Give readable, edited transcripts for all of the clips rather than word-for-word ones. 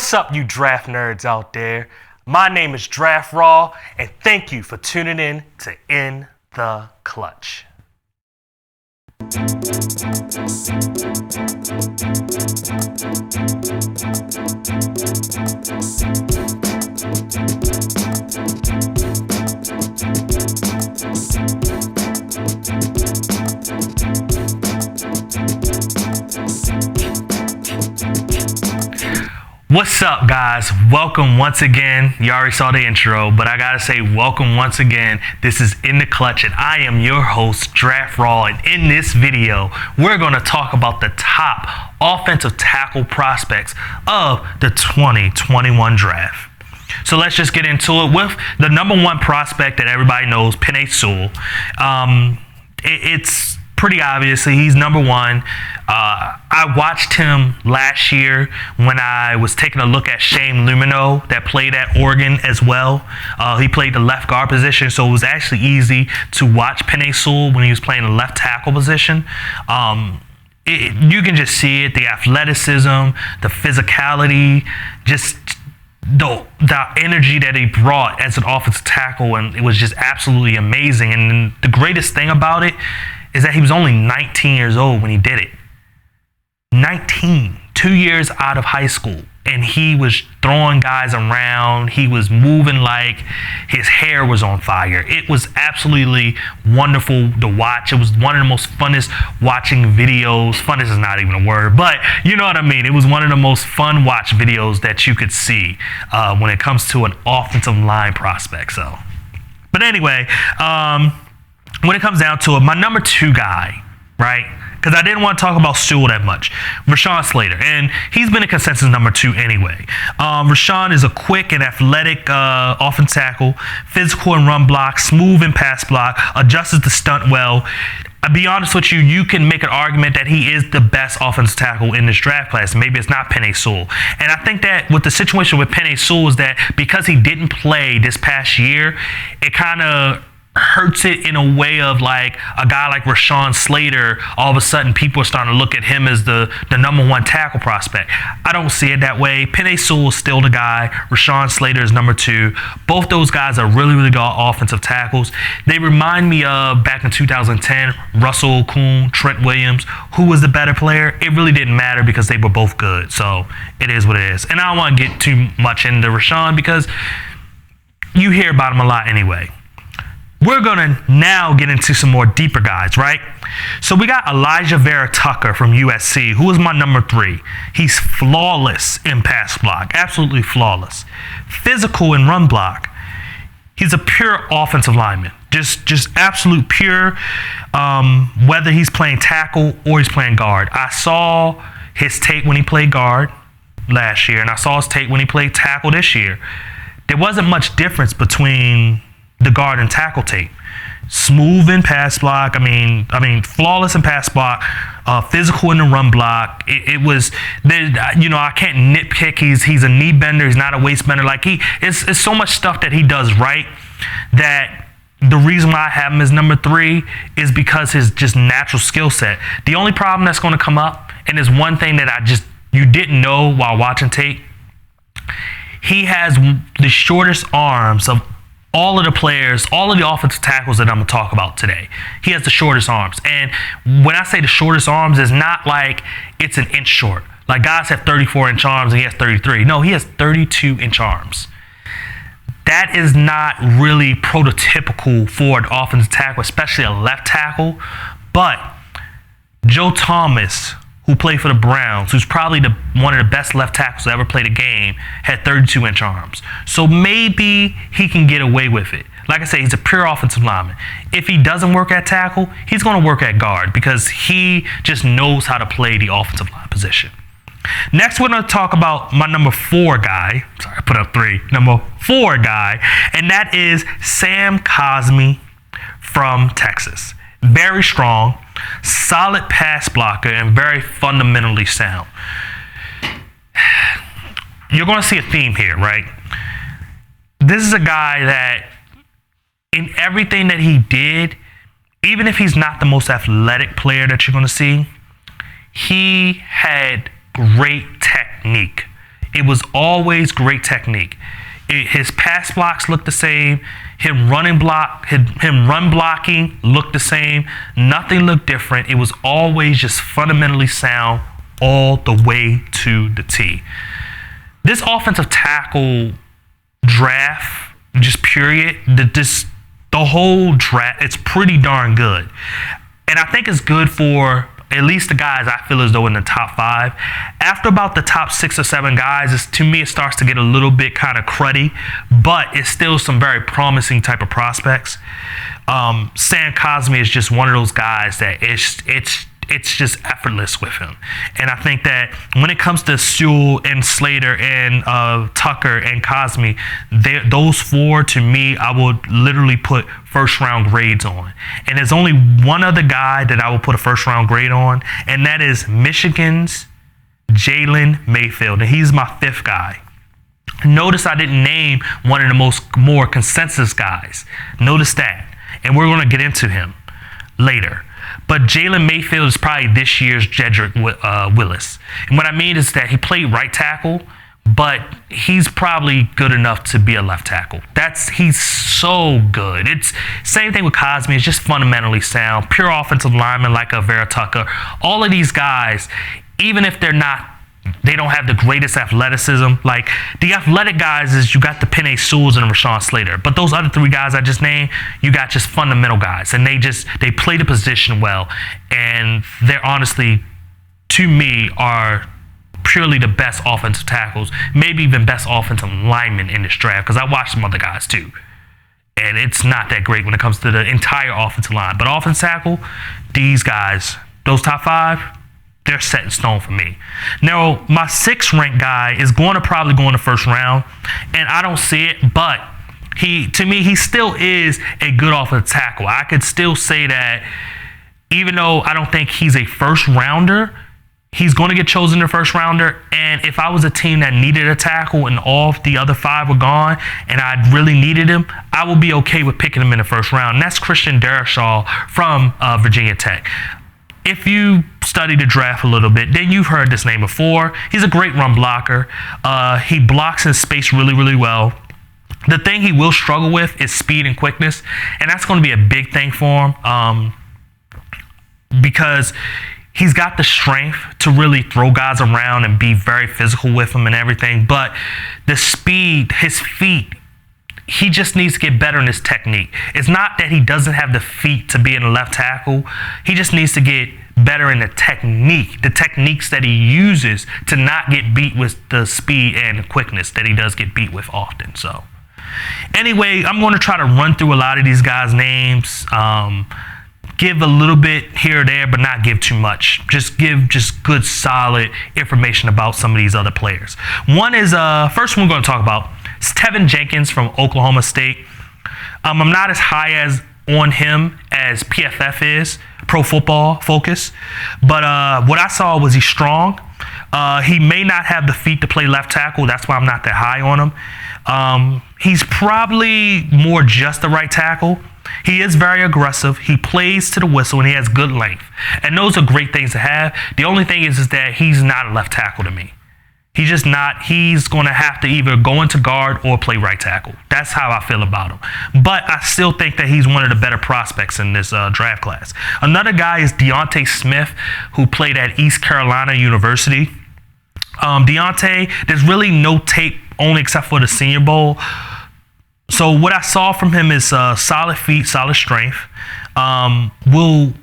What's up, you draft nerds out there? My name is Draft Raw, and thank you for tuning in to In the Clutch. What's up, guys? Welcome once again. You already saw the intro, but I gotta say welcome once again. This is In the Clutch, and I am your host, Draft Raw. And in this video, we're gonna talk about the top offensive tackle prospects of the 2021 draft. So let's just get into it with the number one prospect that everybody knows, Penei Sewell. It's pretty obvious he's number one. I watched him last year when I was taking a look at Shane Lumino that played at Oregon as well. He played the left guard position, so it was actually easy to watch Penei Sewell when he was playing the left tackle position. You can just see it, the athleticism, the physicality, just the energy that he brought as an offensive tackle, and it was just absolutely amazing. And the greatest thing about it is that he was only 19 years old when he did it. 19, 2 years out of high school, and he was throwing guys around. He was moving like his hair was on fire. It was absolutely wonderful to watch. It was one of the most funnest watching videos. Funnest is not even a word, but you know what I mean. It was one of the most fun watch videos that you could see when it comes to an offensive line prospect. But anyway, when it comes down to it, my number two guy, right? Because I didn't want to talk about Sewell that much. Rashawn Slater, and he's been a consensus number two anyway. Rashawn is a quick and athletic offensive tackle, physical and run block, smooth and pass block, adjusts the stunt well. I'll be honest with you, you can make an argument that he is the best offensive tackle in this draft class. Maybe it's not Penei Sewell. And I think that with the situation with Penei Sewell is that because he didn't play this past year, it kind of hurts it in a way of like a guy like Rashawn Slater. All of a sudden, people are starting to look at him as the number one tackle prospect. I don't see it that way. Penei Sewell is still the guy. Rashawn Slater is number two. Both those guys are really, really good offensive tackles. They remind me of back in 2010, Russell Okung, Trent Williams. Who was the better player? It really didn't matter because they were both good. So it is what it is. And I don't want to get too much into Rashawn because you hear about him a lot anyway. We're going to now get into some more deeper guys, right? So we got Vera from USC, who is my number three. He's flawless in pass block, absolutely flawless. Physical in run block. He's a pure offensive lineman, just absolute pure, whether he's playing tackle or he's playing guard. I saw his tape when he played guard last year, and I saw his tape when he played tackle this year. There wasn't much difference between the guard and tackle tape. Smooth in pass block. I mean, flawless in pass block. Physical in the run block. It was, I can't nitpick. He's a knee bender. He's not a waist bender. Like it's so much stuff that he does right that the reason why I have him as number three is because his just natural skill set. The only problem that's going to come up, and there's one thing that you didn't know while watching tape. He has the shortest arms of all of the players, all of the offensive tackles that I'm going to talk about today. He has the shortest arms. And when I say the shortest arms, it's not like it's an inch short. Like guys have 34-inch arms and he has 33. No, he has 32-inch arms. That is not really prototypical for an offensive tackle, especially a left tackle. But Joe Thomas, who played for the Browns, who's probably one of the best left tackles to ever play the game, had 32-inch arms. So maybe he can get away with it. Like I say, he's a pure offensive lineman. If he doesn't work at tackle, he's going to work at guard because he just knows how to play the offensive line position. Next, we're going to talk about my number four guy. Sorry, I put up three. Number four guy, and that is Sam Cosby from Texas. Very strong, solid pass blocker, and very fundamentally sound. You're going to see a theme here, right? This is a guy that in everything that he did, even if he's not the most athletic player that you're going to see, he had great technique. It was always great technique. His pass blocks looked the same. Him run blocking looked the same. Nothing looked different. It was always just fundamentally sound all the way to the T. This offensive tackle draft, just period, the whole draft, it's pretty darn good. And I think it's good for at least the guys I feel as though in the top 5. After about the top 6 or 7 guys, to me it starts to get a little bit kind of cruddy, but it's still some very promising type of prospects. Sam Cosby is just one of those guys that it's just effortless with him. And I think that when it comes to Sewell and Slater and Tucker and Cosby, those 4, to me, I would literally put first-round grades on. And there's only one other guy that I will put a first-round grade on, and that is Michigan's Jalen Mayfield. And he's my 5th guy. Notice I didn't name one of the more consensus guys. Notice that. And we're going to get into him later. But Jalen Mayfield is probably this year's Jedrick Willis. And what I mean is that he played right tackle, but he's probably good enough to be a left tackle. He's so good. It's same thing with Cosby. It's just fundamentally sound. Pure offensive lineman like a Vera Tucker. All of these guys, even if they don't have the greatest athleticism. Like the athletic guys is you got the Penei Sewells and Rashawn Slater. But those other 3 guys I just named, you got just fundamental guys. And they play the position well. And they're honestly, to me, are purely the best offensive tackles, maybe even best offensive linemen in this draft, because I watched some other guys too. And it's not that great when it comes to the entire offensive line. But offensive tackle, these guys, those top 5, they're set in stone for me. Now, my 6th ranked guy is probably go in the first round, and I don't see it, but to me, he still is a good offensive tackle. I could still say that even though I don't think he's a first rounder, he's going to get chosen the first rounder. And if I was a team that needed a tackle and all the other 5 were gone and I really needed him, I would be okay with picking him in the first round. And that's Christian Darrisaw from Virginia Tech. If you study the draft a little bit, then you've heard this name before. He's a great run blocker. He blocks in space really, really well. The thing he will struggle with is speed and quickness, and that's going to be a big thing for him because he's got the strength to really throw guys around and be very physical with them and everything, but the speed, his feet, he just needs to get better in his technique. It's not that he doesn't have the feet to be in a left tackle. He just needs to get better in the techniques that he uses to not get beat with the speed and quickness that he does get beat with often. So anyway, I'm going to try to run through a lot of these guys' names, give a little bit here or there, but not give too much. Just give good, solid information about some of these other players. One is, first one we're going to talk about, it's Tevin Jenkins from Oklahoma State. I'm not as high on him as PFF is, Pro Football Focus, but what I saw was he's strong. He may not have the feet to play left tackle. That's why I'm not that high on him. He's probably more just the right tackle. He is very aggressive. He plays to the whistle, and he has good length. And those are great things to have. The only thing is that he's not a left tackle to me. He's just not. He's going to have to either go into guard or play right tackle. That's how I feel about him. But I still think that he's one of the better prospects in this draft class. Another guy is Deontay Smith, who played at East Carolina University. Deontay, there's really no tape only except for the Senior Bowl. So what I saw from him is solid feet, solid strength. Will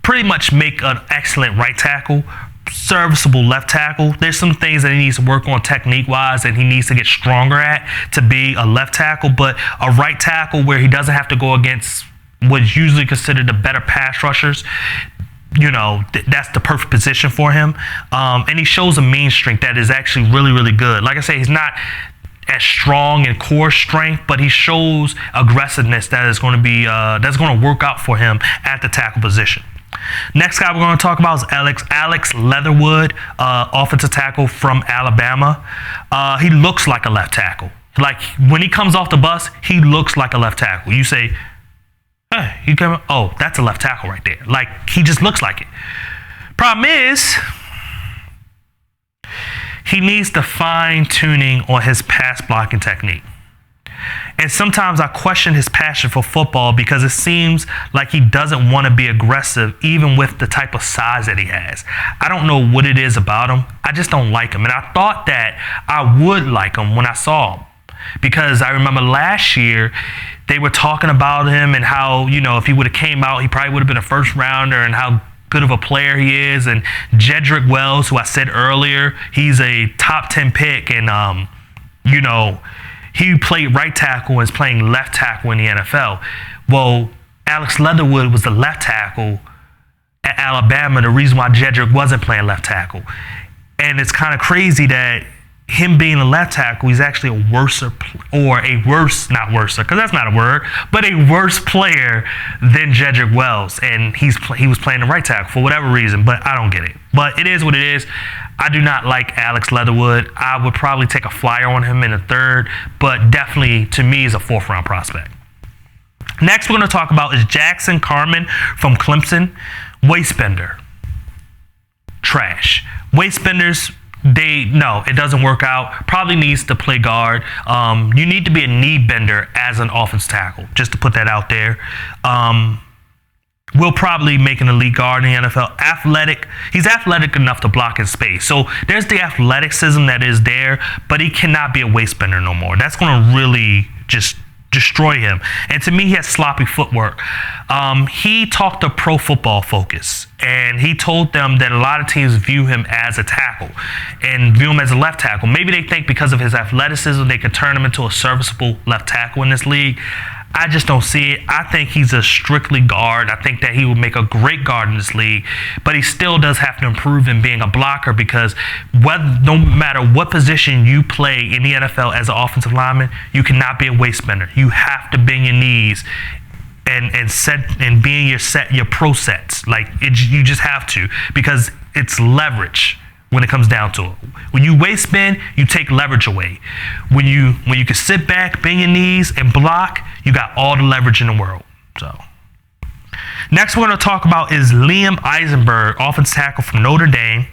pretty much make an excellent right tackle. Serviceable left tackle. There's some things that he needs to work on technique-wise and he needs to get stronger at to be a left tackle, but a right tackle where he doesn't have to go against what's usually considered the better pass rushers, that's the perfect position for him. And he shows a mean strength that is actually really, really good. Like I say, he's not as strong in core strength, but he shows aggressiveness that is going to be that's going to work out for him at the tackle position. Next guy we're going to talk about is Alex Leatherwood, offensive tackle from Alabama. He looks like a left tackle. Like when he comes off the bus, he looks like a left tackle. You say, hey, oh, that's a left tackle right there. Like he just looks like it. Problem is, he needs to fine-tuning on his pass blocking technique. And sometimes I question his passion for football because it seems like he doesn't want to be aggressive even with the type of size that he has. I don't know what it is about him. I just don't like him. And I thought that I would like him when I saw him, because I remember last year they were talking about him and how, if he would have came out, he probably would have been a first rounder, and how good of a player he is. And Jedrick Wells, who I said earlier, he's a top 10 pick, and he played right tackle and is playing left tackle in the NFL. Well, Alex Leatherwood was the left tackle at Alabama, the reason why Jedrick wasn't playing left tackle. And it's kind of crazy that him being a left tackle, he's actually a worse player than Jedrick Wells. And he was playing the right tackle for whatever reason, but I don't get it. But it is what it is. I do not like Alex Leatherwood. I would probably take a flyer on him in a third, but definitely, to me, is a fourth-round prospect. Next, we're going to talk about is Jackson Carman from Clemson. Waistbender. Trash. Waistbenders, it doesn't work out. Probably needs to play guard. You need to be a knee bender as an offense tackle, just to put that out there. Will probably make an elite guard in the NFL. Athletic. He's athletic enough to block in space. So there's the athleticism that is there, but he cannot be a waistbender no more. That's going to really just destroy him. And to me, he has sloppy footwork. He talked to Pro Football Focus, and he told them that a lot of teams view him as a tackle and view him as a left tackle. Maybe they think because of his athleticism, they could turn him into a serviceable left tackle in this league. I just don't see it. I think he's a strictly guard. I think that he would make a great guard in this league, but he still does have to improve in being a blocker, because no matter what position you play in the NFL as an offensive lineman, you cannot be a waistbender. You have to bend your knees and be in your pro sets. You just have to, because it's leverage. When it comes down to it, when you waist bend, you take leverage away. When you can sit back, bend your knees, and block, you got all the leverage in the world. So, next we're going to talk about is Liameisenberg, offensive tackle from Notre Dame.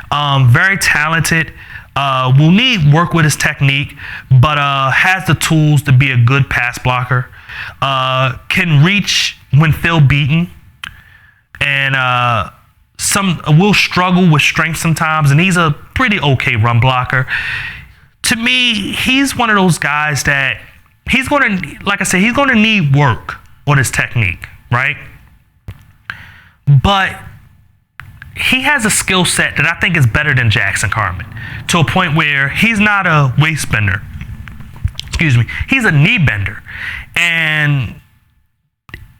Very talented. Will need work with his technique, but has the tools to be a good pass blocker. Can reach when feel beaten, and will struggle with strength sometimes, and he's a pretty okay run blocker. To me, he's one of those guys that he's going to need work on his technique, right? But he has a skill set that I think is better than Jackson Carman, to a point where he's not a waist bender. He's a knee bender, and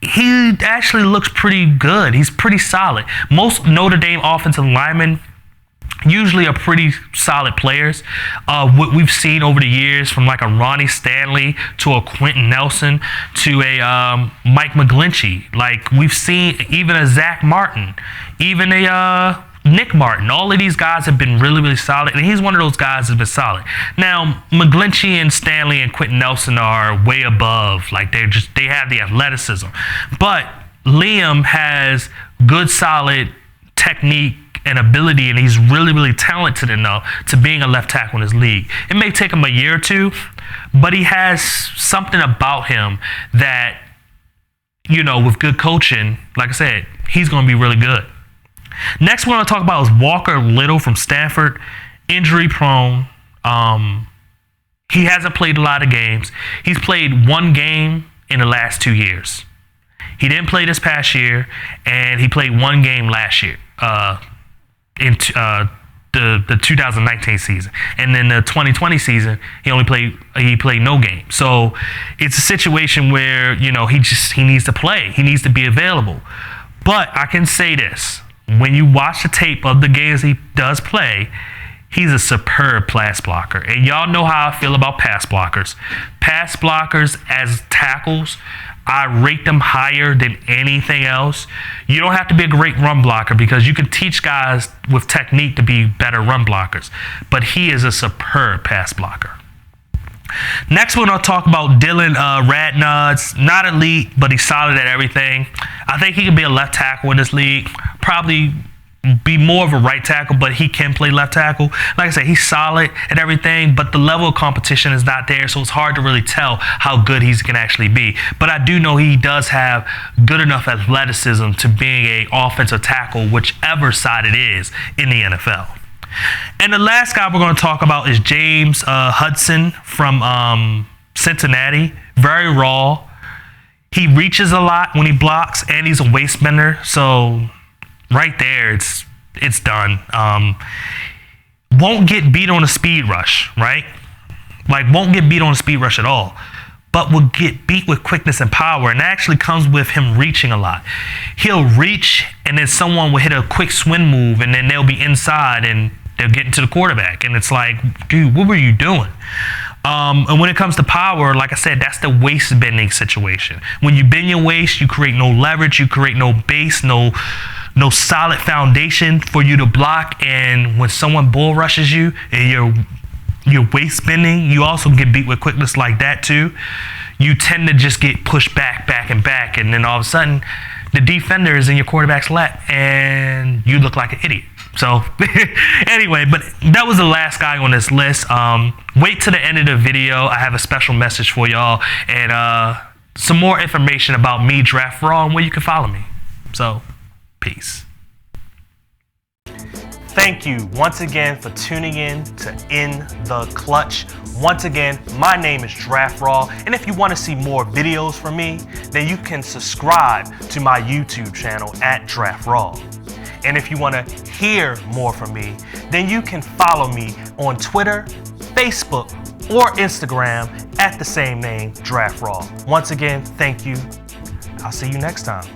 he actually looks pretty good. He's pretty solid. Most Notre Dame offensive linemen usually are pretty solid players. What we've seen over the years, from like a Ronnie Stanley to a Quentin Nelson to a Mike McGlinchey. Like, we've seen even a Zach Martin, even a Nick Martin. All of these guys have been really, really solid, and he's one of those guys that's been solid. Now, McGlinchey and Stanley and Quentin Nelson are way above. Like, they have the athleticism. But Liam has good, solid technique and ability, and he's really, really talented enough to being a left tackle in this league. It may take him a year or two, but he has something about him that, with good coaching, like I said, he's going to be really good. Next we're going to talk about is Walker Little from Stanford. Injury prone. He hasn't played a lot of games. He's played one game in the last 2 years. He didn't play this past year, and he played one game last year in the 2019 season. And then the 2020 season, he played no game. So it's a situation where, he needs to play. He needs to be available. But I can say this. When you watch the tape of the games he does play, he's a superb pass blocker. And y'all know how I feel about pass blockers. Pass blockers as tackles, I rate them higher than anything else. You don't have to be a great run blocker, because you can teach guys with technique to be better run blockers. But he is a superb pass blocker. Next, we're going to talk about Dylan Radnod's. Not elite, but he's solid at everything. I think he could be a left tackle in this league. Probably be more of a right tackle, but he can play left tackle. Like I said, he's solid at everything, but the level of competition is not there, so it's hard to really tell how good he's going to actually be. But I do know he does have good enough athleticism to being a offensive tackle, whichever side it is in the NFL. And the last guy we're going to talk about is James Hudson from Cincinnati. Very raw. He reaches a lot when he blocks, and he's a waist bender, so right there, it's done. Won't get beat on a speed rush, right? Like, won't get beat on a speed rush at all, but will get beat with quickness and power, and that actually comes with him reaching a lot. He'll reach, and then someone will hit a quick swing move, and then they'll be inside, and they'll get into the quarterback, and it's like, dude, what were you doing? And when it comes to power, like I said, that's the waist bending situation. When you bend your waist, you create no leverage, you create no base, no solid foundation for you to block. And when someone bull rushes you and you're waist bending, you also get beat with quickness like that too. You tend to just get pushed back, and then all of a sudden, the defender is in your quarterback's lap, and you look like an idiot. So anyway, but that was the last guy on this list. Wait to the end of the video. I have a special message for y'all and some more information about me, Draft Raw, and where you can follow me. So, peace. Thank you once again for tuning in to In the Clutch. Once again, my name is Draft Raw, and if you want to see more videos from me, then you can subscribe to my YouTube channel at Draft Raw. And if you want to hear more from me, then you can follow me on Twitter, Facebook, or Instagram at the same name, Draft Raw. Once again, thank you. I'll see you next time.